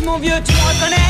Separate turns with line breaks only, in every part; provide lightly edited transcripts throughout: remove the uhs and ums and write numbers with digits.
mon vieux, tu me reconnais?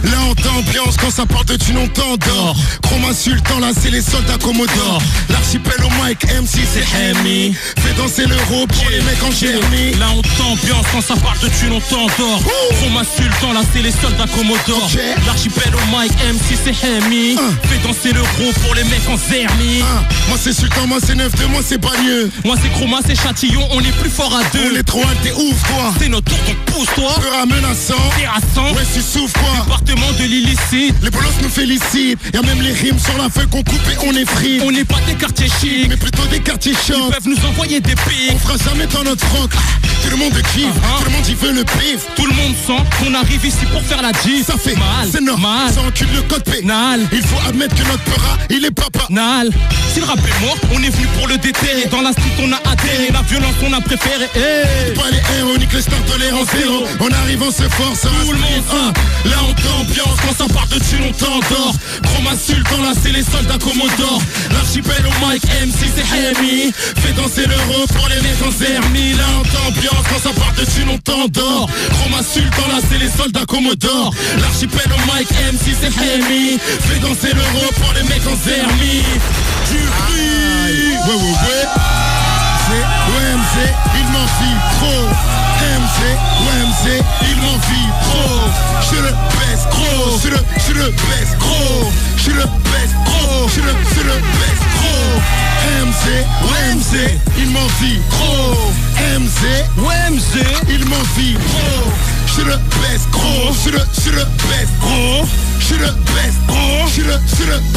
Là on t'ambiance quand ça parle de thune on t'endort. Chroma sultan là c'est les soldats Commodore. L'archipel au mic MC c'est Hemi. Fais danser l'euro pour les mecs en Germie.
Là on t'ambiance quand ça parle de thune on t'endort. Chroma sultan là c'est les soldats Commodore. L'archipel au mic MC c'est Hemi. Fais danser l'euro pour les mecs en Zermie.
Moi c'est sultan, moi c'est 9-2, moi c'est bagneux.
Moi c'est Chroma, c'est Châtillon, on est plus fort à deux.
On est trop altes, t'es ouf toi.
C'est notre tour donc pousse-toi.
Peur menaçant,
terrassant.
Ouais tu souffres quoi.
Département de l'illicite.
Les bolos nous félicitent. Y'a même les rimes sur la feuille qu'on coupe et on est free.
On n'est pas des quartiers chics,
mais plutôt des quartiers chiants.
Ils peuvent nous envoyer des pics.
On fera jamais dans notre froc. Tout le monde kiffe, tout le monde y veut le pif.
Tout le monde sent qu'on arrive ici pour faire la diff.
Ça fait
mal,
c'est normal. Ça encule le code pénal. Il faut admettre que notre pera, il est papa.
Nal. Si le rap est mort, on est venu pour le déterrer. Dans la street on a adhéré, la violence on a préféré.
Pas les héros, nique les stars tolérants zéro. En arrivant se force,
tout le monde là on t'ambiance, quand ça part de thune on t'endort. Chroma sultan là c'est les soldats Commodore. L'archipel au mic MC c'est Hemi. Fais danser l'euro pour les mecs en Zermie. Là on t'ambiance, quand ça part de thune on t'endort. Chroma sultan là c'est les soldats Commodore. L'archipel au mic MC c'est Hemi. Fais danser l'euro pour les mecs en Zermie. Du prix.
Ouais. C'est OMC, il m'en fit trop. OMC, il m'en fit trop. Je le baisse gros, je le baisse gros. Je le baisse gros, je le baisse gros. OMC, il m'en fit trop. OMC, il m'en fit trop. Je le baisse gros, je le baisse gros. Je le baisse gros, je le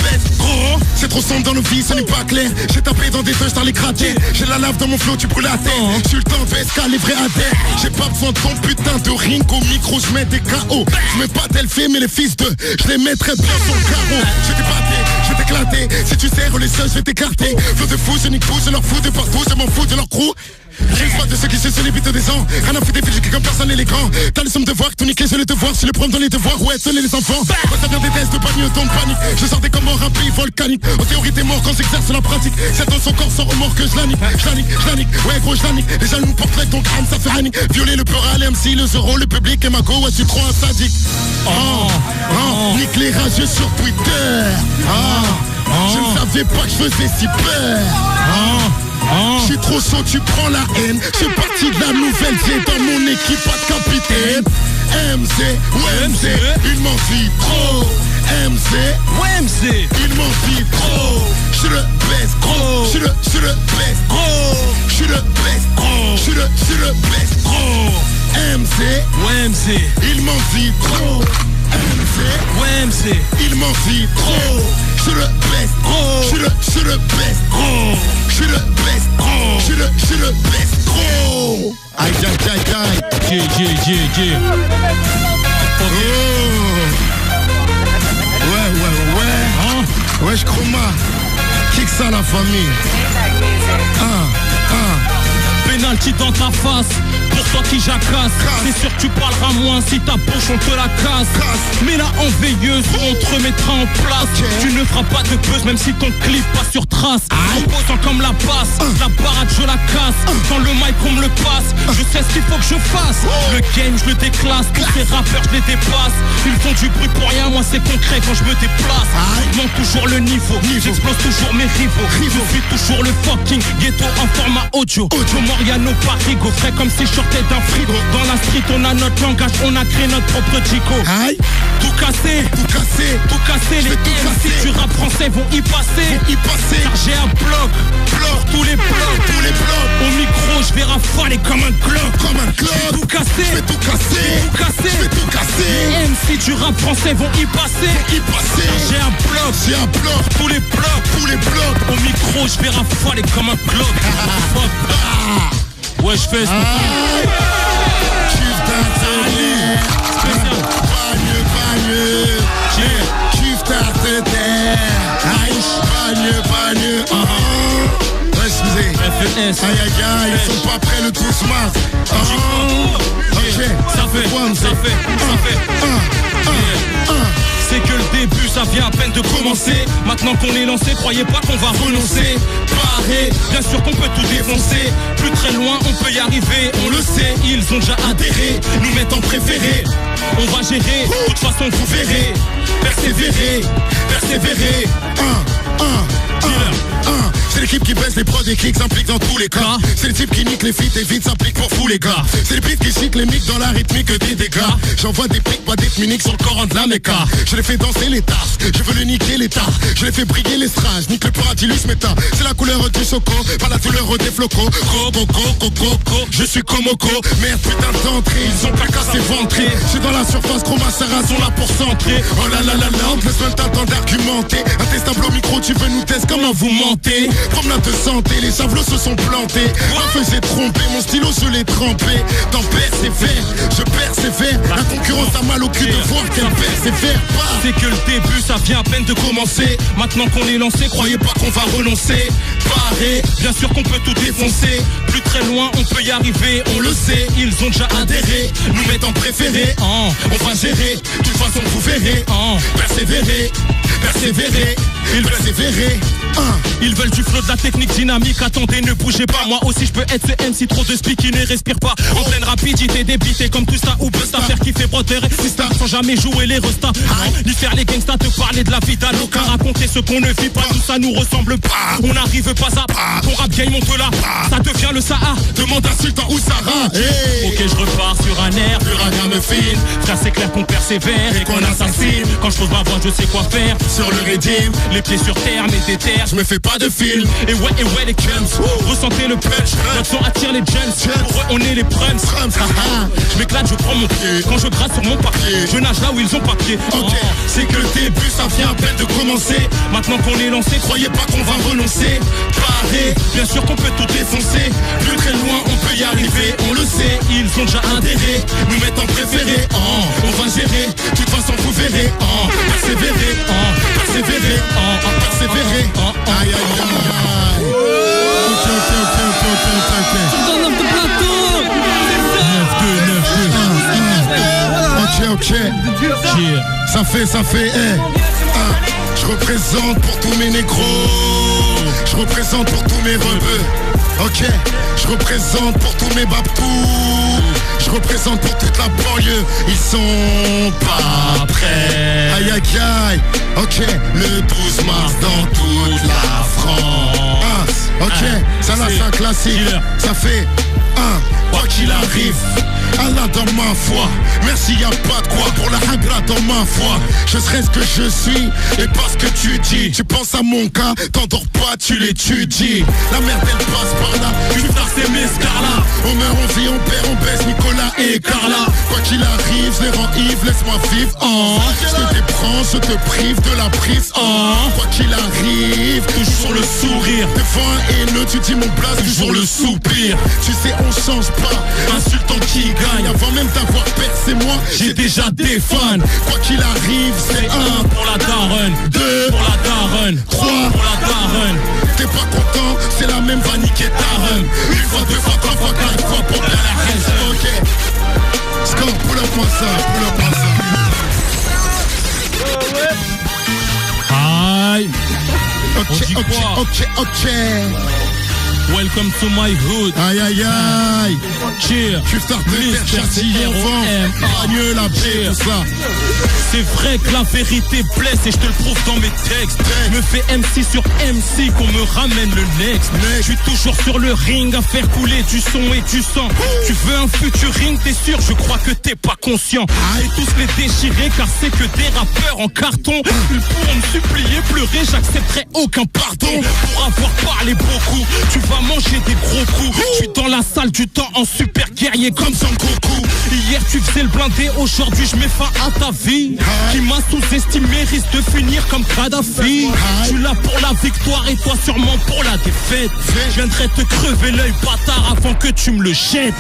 baisse gros. C'est trop sombre dans nos vies, ce n'est pas clair. J'ai tapé dans des feuilles, dans les cratères. J'ai la lave dans mon flot, tu brûles la terre. Je suis le temps de VSK, les vrais adhèrent. J'ai pas besoin de ton putain de ring. Au micro, je mets des KO. Je mets pas Delphé, mais les fils de je les mettrai bien sur le carreau. Je vais t'épater, je vais t'éclater. Si tu serres les seuls, je vais t'écarter. Flot de fou, je nique fou, je leur fous de partout. Je m'en fous de leur crew. J'ai pas de ceux qui se sont les bites des ans. Rien à foutre des filles comme personne élégant. T'as le somme de voir que tout niquer, je le devoir. Je le prends dans les devoirs, ouais, sonner les enfants. Quand ça vient des tests, pas mieux, ton panique. Je sortais comme un pays volcanique. En théorie t'es mort quand j'exerce la pratique. C'est dans son corps sans remords que je la nique. Ouais gros je la nique. Les jaloux portraient ton crâne, ça fait ranique. Violer le peur à l'MC, le zéro, le public et ma go, ouais, je suis trop un sadique. Nique les rageux sur Twitter. Je ne savais pas que je faisais si peur. Je suis trop chaud, tu prends la haine. Je suis parti de la nouvelle, j'ai dans mon équipe pas de capitaine. OMC, il m'en fit trop. OMC, il m'en fit trop. Je le baisse gros, je le baisse gros. Je le baisse gros, je le baisse gros. OMC, il m'en fit trop. OMC, il m'en fit trop. Je le baisse gros, je le baisse gros. Je le baisse gros, je le baisse gros. Aïe. Ouais. Wesh Chroma, kick ça la famille.
Penalty dans ta face, pour toi qui jacasse. C'est sûr que tu parleras moins si ta poche on te la casse. Mais là en veilleuse, on te remettra en place. Tu ne feras pas de buzz même si ton clip passe sur trace. Imposant comme la passe, la baraque je la casse. Dans le mic on me le passe, je sais ce qu'il faut que je fasse. Le game je le déclasse, tous ces rappeurs je les dépasse. Ils font du bruit pour rien, moi c'est concret quand je me déplace. Monte toujours le niveau, j'explose toujours mes rivaux. Je suis toujours le fucking ghetto en format audio. Moriano Parigo, frais comme si je sortais d'un frigo. Dans la street on a notre langage, on a créé notre propre Chico. Tout casser, les MC du rap français vont y passer. Car j'ai un bloc, tous les blocs. Au micro je vais rafaler comme un glock. Tout casser,
je vais tout casser.
Les MC du rap français vont y passer. J'ai un bloc, tous les blocs. Au micro je vais rafaler comme un glock. Ouais, je fais ça.
Kiffe ta bagneux.
FNS.
Aïe, ils sont pas prêts le 12 mars.
Ça fait. C'est que le début, ça ça vient à peine de commencer. Maintenant qu'on est lancé, croyez pas qu'on va renoncer. Paré, bien sûr qu'on peut tout défoncer. Plus très loin, on peut y arriver, on le sait. Ils ont déjà adhéré, nous mettent en préféré. On va gérer, de toute façon vous verrez. Persévérer, persévérer.
C'est l'équipe qui baisse les prods et qui s'implique dans tous les cas. C'est le type qui nique les feats et vite s'implique pour tous les gars. C'est le beat qui chic les mics dans la rythmique des dégâts. J'envoie des pics, pas des miniques sur le Coran de la Mecca. Je les fais danser les tasses, je veux le niquer l'état. Je les fais briller les strass, nique le paradilus méta. C'est la couleur du choco, pas la douleur des flocos. Coco, je suis Komoko. Merde putain d'entrée, ils ont pas cassé ventré. Je suis dans la surface, Chroma Sarah sont là pour centrer. Oh là là là là, on te laisse même t'attendre d'argumenter. Intestable au micro, tu veux nous tester comment vous mentez. Promenade de santé, les javelots se sont plantés. Enfin j'ai trompé, mon stylo je l'ai trempé. T'en persévères, je persévère. La concurrence a mal au cul de voir qu'elle persévère pas.
C'est que le début ça vient à peine de commencer. Maintenant qu'on est lancé, croyez pas qu'on va renoncer. Paré, bien sûr qu'on peut tout défoncer. Plus très loin, on peut y arriver, on le sait. Ils ont déjà adhéré, nous mettent en préféré. On va gérer, de toute façon vous verrez. Persévérer, persévérer, persévérer. Ils veulent du flow, de la technique dynamique. Attendez, ne bougez pas. Moi aussi je peux être ce MC, trop de speak qui ne respire pas. En pleine rapidité, débité comme tout ça ou Busta. Faire kiffer brother et sister sans jamais jouer les restas. Ni faire les gangsters, te parler de la vie d'Aloca. Raconter ce qu'on ne vit pas, tout ça nous ressemble pas. On n'arrive pas à ton rap game monte là. Ça devient le Sahara, demande un sultan ou Sarah. Ok, je repars sur un air, plus rien me file. Frère, c'est clair qu'on persévère et qu'on assassine. Quand je pose ma voix, je sais quoi faire. Sur le rédime, les pieds sur terre, mais des terres. Je me fais pas de film. Et ouais les cums. Ressentez le punch. Notre son attire les jumps. Pour eux on est les prums. Je m'éclate, je prends mon pied. Quand je gratte sur mon papier, je nage là où ils ont papier. C'est que le début ça vient à peine de commencer. Maintenant qu'on est lancé, croyez pas qu'on va renoncer. Paré, bien sûr qu'on peut tout défoncer. Plus très loin on peut y arriver, on le sait. Ils ont déjà adhéré, nous mettent en préféré. On va gérer, de toute façon vous verrez. Persévérer, persévérer, persévérer. Aïe aïe aïe. Ok.
Dans notre plateau.
9-2. Ok. Ça fait. Je représente pour tous mes négros. Je représente pour tous mes rebeux. Ok. Je représente pour tous mes babtous. Je représente pour toute la banlieue. Ils sont pas prêts. Aïe aïe aïe. Ok. Le 12 mars dans toute la France. Ok. Ça là c'est un classique. Ça fait quoi qu'il arrive, Allah dans ma foi. Merci y'a pas de quoi pour la hagra dans ma foi. Je serai ce que je suis et pas ce que tu dis. Tu penses à mon cas, t'endors pas, tu l'étudies. La merde elle passe par là, une tasse c'est mes scarlas. On meurt, on vit, on perd, on baisse Nicolas et Carla. Quoi qu'il arrive, je les rends ivres, laisse-moi vivre. Je te débranche, je te prive de la prise. Quoi qu'il arrive, toujours le sourire. Devant un haineux, tu dis mon blase, toujours le soupir. Tu sais on change pas, insultant qui gagne. Avant même d'avoir percé moi, j'ai déjà des fans. Quoi qu'il arrive, c'est 1 pour la daronne, 2 pour la daronne, 3 pour la daronne. T'es pas content, c'est la même va niquer ta run. Une fois, 2 fois, 3 fois, 4 fois pour bien la reste. Ok. Score, pull up moi ça.
Aïe.
Ok.
Welcome to my hood.
Aïe aïe aïe.
Cheer.
Tu startes de faire Châtillon, Bagneux, la paix, tout ça.
C'est vrai que la vérité blesse et je te le prouve dans mes textes. Me fais MC sur MC qu'on me ramène le next. Je suis toujours sur le ring à faire couler du son et du sang. Tu veux un futuring, t'es sûr, je crois que t'es pas conscient. Et tous les déchirer car c'est que des rappeurs en carton. Ils pourront me supplier, pleurer, j'accepterai aucun pardon. Pour avoir parlé beaucoup, tu vas manger des gros coups. Je suis dans la salle du temps en super guerrier comme Son Goku. Hier tu faisais le blindé, aujourd'hui je mets fin à ta vie. Qui m'a sous-estimé risque de finir comme Kadhafi. Je suis là pour la victoire et toi sûrement pour la défaite. Je viendrai te crever l'œil bâtard avant que tu me le jettes.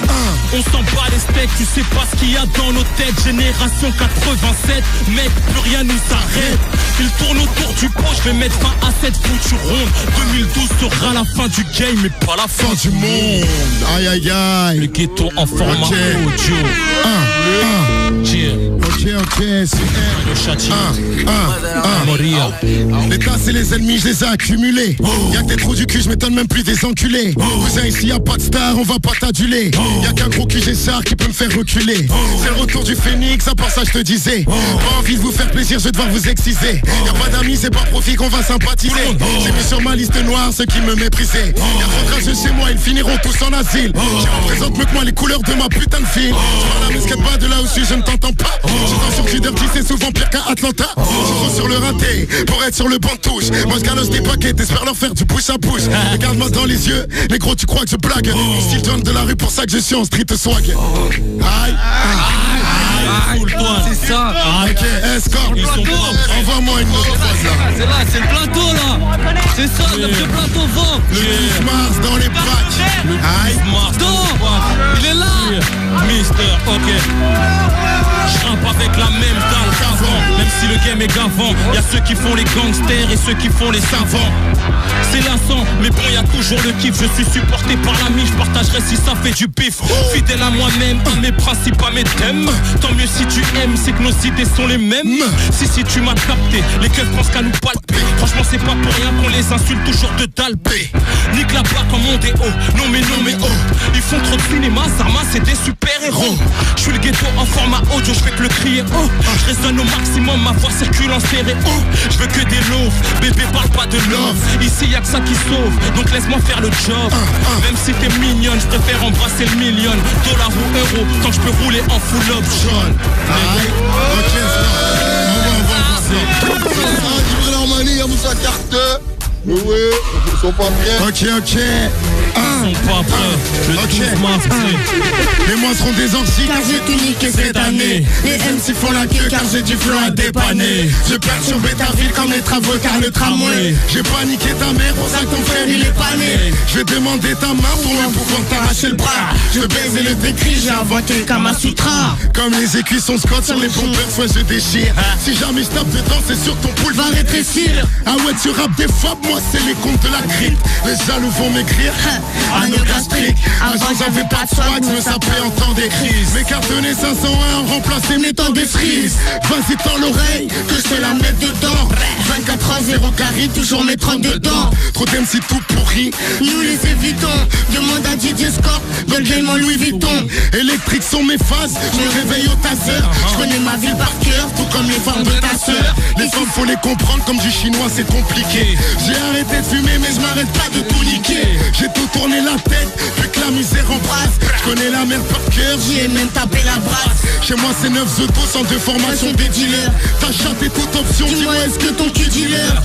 On s'en bat les steaks, tu sais pas ce qu'il y a dans nos têtes. Génération 87, mec, plus rien nous arrête. Il tourne autour du pot, je vais mettre fin à cette foutue ronde. 2012 sera la fin du game mais pas la fin du monde.
Aïe aïe aïe.
Le ghetto en format audio.
Ok,
Moria.
L'État c'est les ennemis, je les ai accumulés. Y'a que des trous du cul, je m'étonne même plus des enculés. Cousin ici y'a pas de star, on va pas t'aduler. Y'a qu'un gros QG-star qui peut me faire reculer. C'est le retour du phénix, à part ça je te disais. Pas envie de vous faire plaisir, je vais devoir vous exciser. Y'a pas d'amis, c'est pas profit qu'on va sympathiser. J'ai mis sur ma liste noire ceux qui me méprisaient. Y'a trop de rageux chez moi, ils finiront tous en asile. Je représente mieux que moi les couleurs de ma putain de fille. Je parle à mesquette pas de là où je suis, je ne t'entends pas. J'entends sur Q-Dirty, c'est souvent pire qu'à Atlanta. Je crois sur le raté, pour être sur le banc de touche. Moi je galoche des paquets, t'espères leur faire du push à push. Regarde-moi dans les yeux, les gros tu crois que je blague. Style John de la rue, pour ça que je suis en street swag. Aïe,
Foule-toi.
C'est ça.
ok, escorte,
Ils sont propres.
envoie-moi une autre phrase là.
C'est là, c'est le plateau là. C'est ça, le plateau vent.
Le 12 mars dans les bacs. Aïe,
Il est là. Mister, ok. Je rappe avec la même dalle qu'avant. Même si le game est gavant, y'a ceux qui font les gangsters et ceux qui font les savants. C'est lassant, mais bon y'a toujours le kiff. Je suis supporté par l'ami, je partagerai si ça fait du pif. Fidèle à moi-même, à mes principes, à mes thèmes. Tant mieux si tu aimes, c'est que nos idées sont les mêmes. Si tu m'as capté, les keufs pensent qu'à nous palper. Franchement c'est pas pour rien qu'on les insulte toujours de dalpé. Nique la barre comme on est haut, non mais oh. Ils font trop de cinéma, Zarma c'est des super-héros. Je suis le ghetto en format audio, je fais que le crier oh. Je résonne au maximum, ma voix circule en stéréo. Je veux que des loaves, bébé parle pas de love. Ici y'a que ça qui sauve, donc laisse-moi faire le job. Même si t'es mignonne, je préfère embrasser le million. Dollars ou euros, tant que je peux rouler en full option.
aïe, ok,
Ah, Djibril Armani, à Moussa Carte. Oui, ils sont pas prêts.
ok.
Ils sont pas prêts, le 12 mars.
Les mois seront des orties
Car j'ai tout niqué cette année.
Les MC font la queue car j'ai du flow à dépanner. Je perturbe ta ville comme les travaux car le tramway. J'ai paniqué ta mère pour ça que ton frère il est pas né. Je vais demander ta main pour le pouvoir t'arracher le bras. Je veux baiser le décrit, j'ai inventé le Kama Sutra. Comme les écuissons Scott sur les pompeurs, soit je déchire. Si jamais je tape dedans, c'est sûr ton poule va rétrécir. Ah ouais, tu rappes des fabs, moi c'est les comptes de la crypte. Les jaloux vont m'écrire anneau gastrique. Avant j'avais pas de swag, je me sapais en temps des crises. Mes cartonnés 501 ont remplacé mes temps des cerises. Vas-y tends l'oreille, que je te la mette dedans. 24 ans, 0 carré, toujours mes 30 dedans. Trop d'MC tout pourri, nous les évitons. Demande à Didier Score, de le game en Louis Vuitton. Électriques sont mes phases, je me réveille au tasseur. Je connais ma ville par cœur, tout comme les femmes de ta sœur. Les femmes faut les comprendre, comme du chinois c'est compliqué. J'ai arrêté de fumer mais je m'arrête pas de tout niquer. J'ai tout tourné la tête, vu que la misère embrasse. Je connais la mer par cœur, j'y ai même tapé la brasse. Chez moi c'est 9 autos, centre de formation des dealers. Ta chatte est toute option, dis-moi est-ce que ton cul dealer